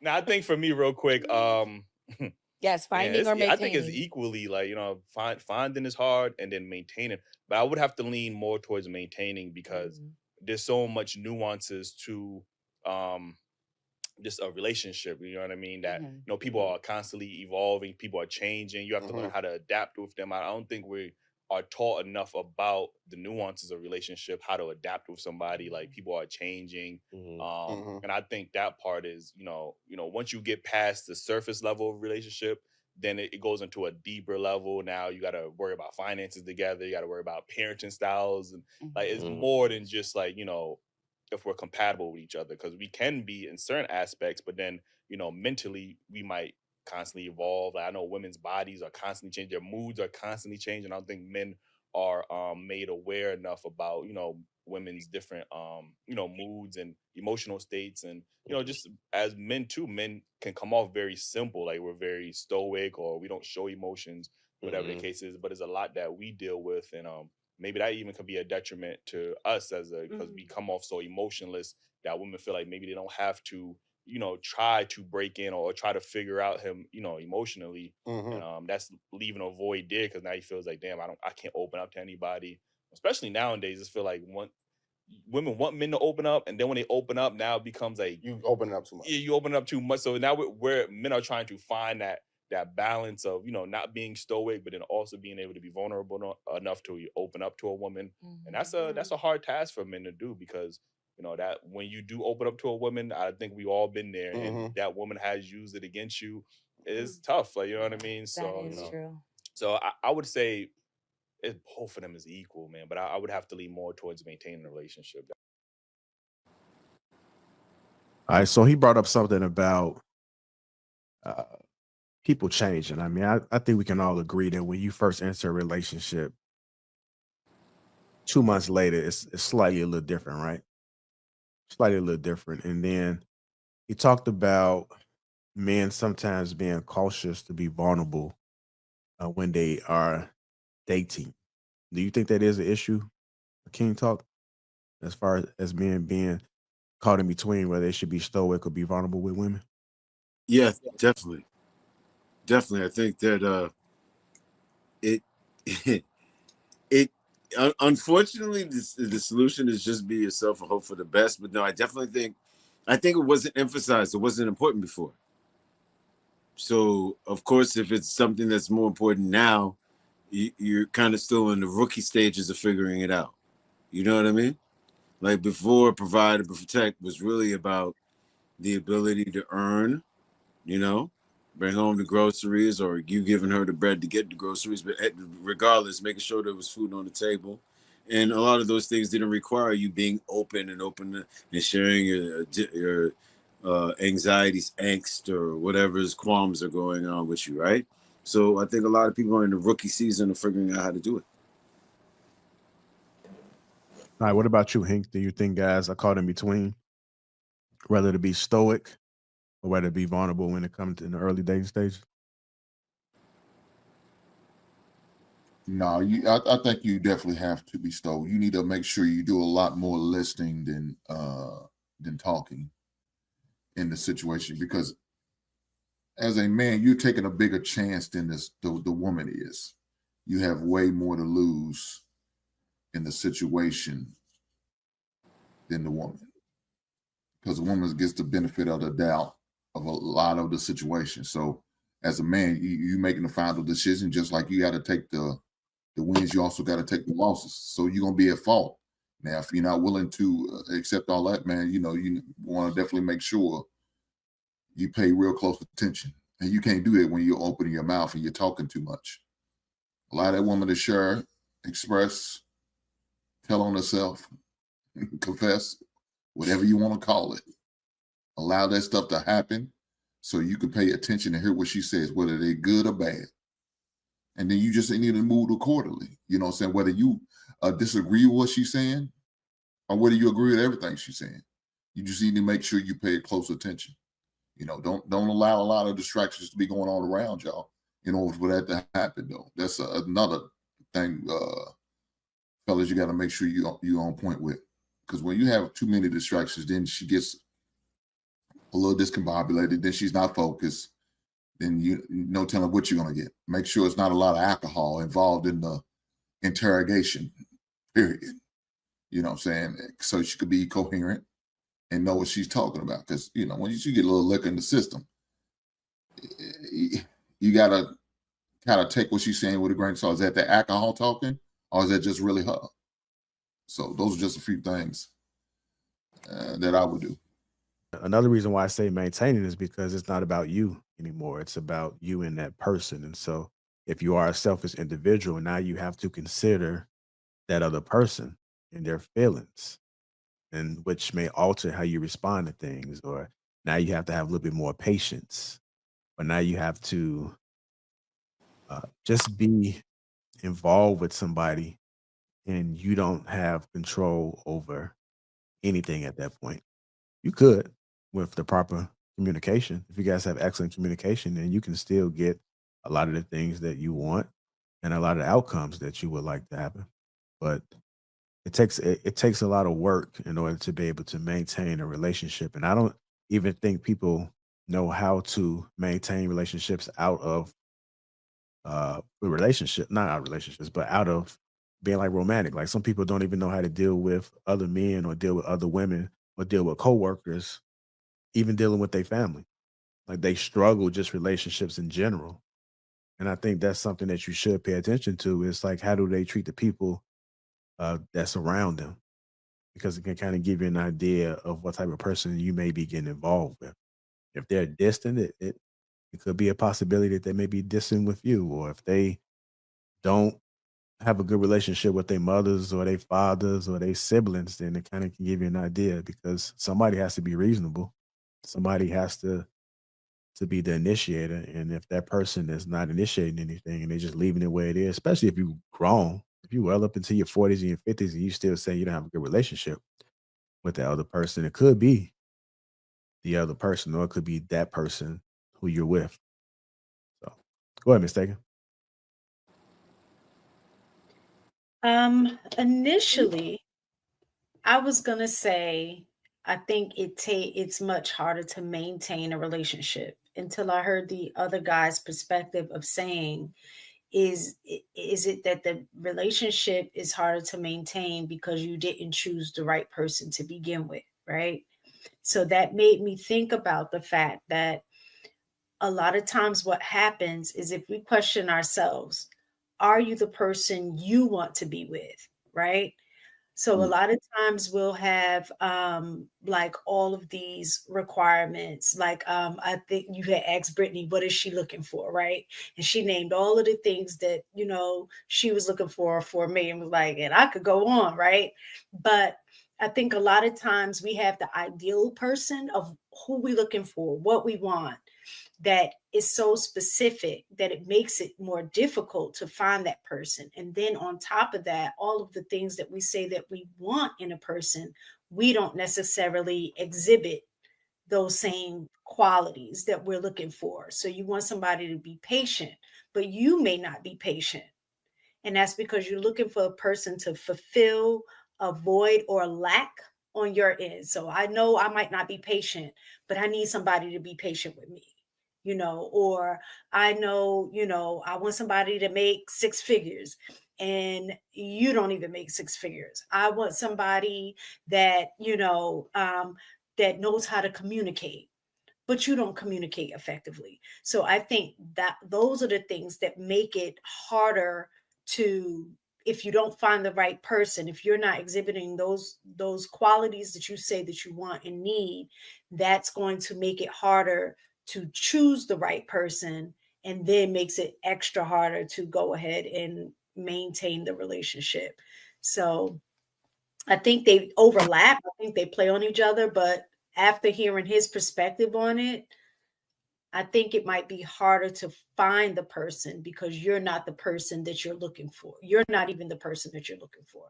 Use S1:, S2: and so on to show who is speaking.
S1: Now, I think for me, real quick,
S2: Yes,
S1: man,
S2: finding or
S1: I think it's
S2: maintaining.
S1: equally like finding is hard, and then maintaining. But I would have to lean more towards maintaining because
S2: Mhm.
S1: there's so much nuances to um just a relationship. You know what I mean? That
S2: Mhm.
S1: people are constantly evolving, people are changing. You have to learn
S3: Hmm.
S1: how to adapt with them. I don't think we are taught enough about the nuances of relationship, how to adapt with somebody. Like people are changing.
S4: Hmm.
S3: Hmm.
S1: And I think that part is, once you get past the surface level of relationship, then it goes into a deeper level. Now you got to worry about finances together. You got to worry about parenting styles, and like
S2: Mhm.
S1: it's
S4: Hmm.
S1: more than just like if we're compatible with each other, because we can be in certain aspects, but then mentally we might constantly evolve. Like I know women's bodies are constantly changing, their moods are constantly changing. I don't think men are made aware enough about women's different moods and emotional states. And just as men too, men can come off very simple, like we're very stoic or we don't show emotions, whatever the
S4: Hmm.
S1: case is. But there's a lot that we deal with, and maybe that even could be a detriment to us as a because we
S2: Mhm.
S1: come off so emotionless that women feel like maybe they don't have to try to break in or try to figure out him emotionally. And
S3: Hmm.
S1: that's leaving a void there because now he feels like, damn, I can't open up to anybody, especially nowadays. Just feel like women want men to open up, and then when they open up, now it becomes like,
S3: You open it up too
S1: yeah,
S3: much.
S1: you open it up too much. So now where men are trying to find that balance of not being stoic, but then also being able to be vulnerable enough to open up to a woman. And
S2: Mhm.
S1: that's a hard task for men to do, because that when you do open up to a woman, I think we all been there, and
S3: Hmm.
S1: that woman has used it against you. It's
S2: Mm.
S1: tough, like, you know what I
S2: Yeah,
S1: mean?
S2: that
S1: So
S2: is true.
S1: I would say both of them is equal, man, but I would have to lean more towards maintaining a relationship.
S5: All right, so he brought up something about uh, people changing. I mean, I think we can all agree that when you first enter a relationship, 2 months later, it's slightly a little different, right? Slightly a little different. And then he talked about men sometimes being cautious to be vulnerable when they are dating. Do you think that is an issue, King Talk, as far as men being caught in between whether they should be stoic or be vulnerable with women?
S6: Yeah, definitely, definitely. I think that it it unfortunately the solution is just be yourself and hope for the best. But no, I think it wasn't emphasized. It wasn't important before. So of course, if it's something that's more important now, you're kind of still in the rookie stages of figuring it out. You know what I mean? Like before, provide and protect was really about the ability to earn, you know, bring home the groceries or you giving her the bread to get the groceries, but regardless, making sure there was food on the table. And a lot of those things didn't require you being open and sharing your anxieties, angst, or whatever's qualms are going on with you, right? So I think a lot of people are in the rookie season of figuring out how to do it.
S5: All right, what about you, Hank? Do you think guys are caught in between, whether to be stoic or whether to be vulnerable when it comes to in the early dating stage?
S7: No, I think you definitely have to be stoic. You need to make sure you do a lot more listening than talking in the situation, because as a man, you're taking a bigger chance than the woman is. You have way more to lose in the situation than the woman, because the woman gets the benefit of the doubt of a lot of the situation. So as a man, you making the final decision, just like you got to take the wins, you also got to take the losses. So you're gonna be at fault. Now, if you're not willing to accept all that, man, you want to definitely make sure you pay real close attention. And you can't do that when you're opening your mouth and you're talking too much. Allow that woman to share, express, tell on herself, confess, whatever you want to call it. Allow that stuff to happen so you can pay attention and hear what she says, whether they're good or bad. And then you just need to move accordingly. You know what I'm saying? Whether you disagree with what she's saying or whether you agree with everything she's saying, you just need to make sure you pay close attention. Don't allow a lot of distractions to be going on around y'all in order for that to happen. Though that's another thing, fellas. You got to make sure you on point with, because when you have too many distractions, then she gets a little discombobulated, then she's not focused, then you no telling what you're going to get. Make sure it's not a lot of alcohol involved in the interrogation period. You know what I'm saying? So she could be coherent and know what she's talking about. Because, you know, when you get a little liquor in the system, you got to kind of take what she's saying with a grain of salt. Is that the alcohol talking, or is that just really her? So those are just a few things that I would do.
S5: Another reason why I say maintaining is because it's not about you anymore. It's about you and that person. And so if you are a selfish individual, now you have to consider that other person and their feelings, and which may alter how you respond to things. Or now you have to have a little bit more patience, but now you have to just be involved with somebody, and you don't have control over anything at that point. You could, with the proper communication. If you guys have excellent communication, then you can still get a lot of the things that you want and a lot of the outcomes that you would like to happen. But it takes a lot of work in order to be able to maintain a relationship. And I don't even think people know how to maintain relationships out of the relationship, not out of relationships, but out of being like romantic. Like some people don't even know how to deal with other men or deal with other women or deal with coworkers, even dealing with their family. Like they struggle just relationships in general. And I think that's something that you should pay attention to. It's like how do they treat the people that's around them? Because it can kind of give you an idea of what type of person you may be getting involved with. If they're distant, it could be a possibility that they may be distant with you, or if they don't have a good relationship with their mothers or their fathers or their siblings, then it kind of can give you an idea because somebody has to be reasonable. Somebody has to be the initiator. And if that person is not initiating anything and they're just leaving it where it is, especially if you grown, if you well up into your 40s and your 50s and you still say you don't have a good relationship with the other person, it could be the other person or it could be that person who you're with. So go ahead, Mistaken.
S2: Initially, I was gonna say I think it's much harder to maintain a relationship until I heard the other guy's perspective of saying, is it that the relationship is harder to maintain because you didn't choose the right person to begin with, right? So that made me think about the fact that a lot of times what happens is if we question ourselves, are you the person you want to be with, right? So a
S7: Mm.
S2: lot of times we'll have like all of these requirements. Like I think you had asked Brittany, what is she looking for, right? And she named all of the things that she was looking for me, and was like, and I could go on, right? But I think a lot of times we have the ideal person of who we're looking for, what we want, that is so specific that it makes it more difficult to find that person. And then on top of that, all of the things that we say that we want in a person, we don't necessarily exhibit those same qualities that we're looking for. So you want somebody to be patient, but you may not be patient. And that's because you're looking for a person to fulfill a void or a lack on your end. So I know I might not be patient, but I need somebody to be patient with me, or I know, I want somebody to make six figures and you don't even make six figures. I want somebody that, that knows how to communicate, but you don't communicate effectively. So I think that those are the things that make it harder to, if you don't find the right person, if you're not exhibiting those qualities that you say that you want and need, that's going to make it harder to choose the right person, and then makes it extra harder to go ahead and maintain the relationship. So I think they overlap. I think they play on each other, but after hearing his perspective on it, I think it might be harder to find the person because you're not the person that you're looking for. You're not even the person that you're looking for.